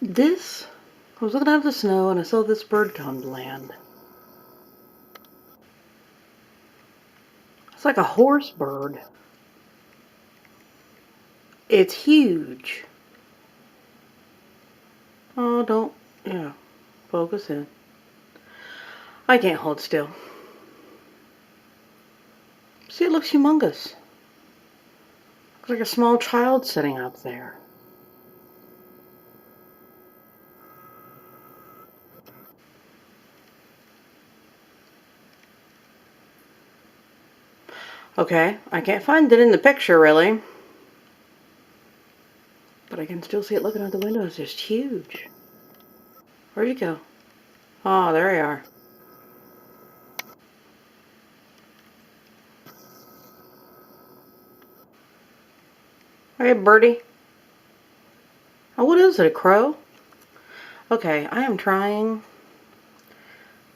This, I was looking out of the snow and I saw this bird come to land. It's like a horse bird. It's huge. Oh, don't, yeah, focus in. I can't hold still. See, it looks humongous. Looks like a small child sitting up there. Okay, I can't find it in the picture really. But I can still see it looking out the window. It's just huge. Where'd you go? Oh, there you are. Hey, birdie. Oh, what is it, a crow? Okay, I am trying.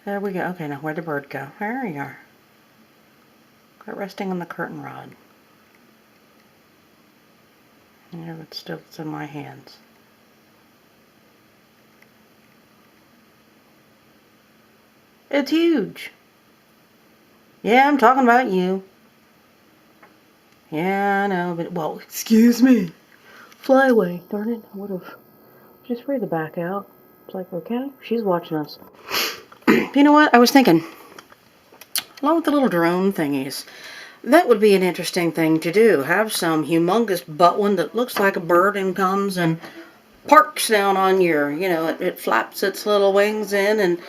There we go. Okay, now where'd the bird go? There you are. Got resting on the curtain rod. Yeah, but still it's in my hands. It's huge. Yeah, I'm talking about you. Yeah, I know, but, well, excuse me. Fly away. Darn it, I would have just sprayed the back out. It's like, okay, she's watching us. You know what? I was thinking, along with the little drone thingies, that would be an interesting thing to do. Have some humongous butt one that looks like a bird and comes and parks down on your, it flaps its little wings in and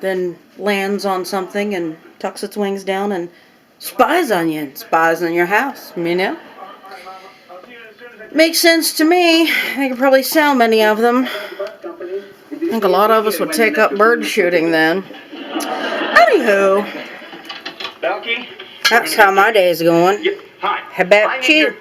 then lands on something and tucks its wings down and spies on you and spies on your house, Makes sense to me. I could probably sell many of them. I think a lot of us would take up bird shooting then. Anywho, that's how my day's going. How about you?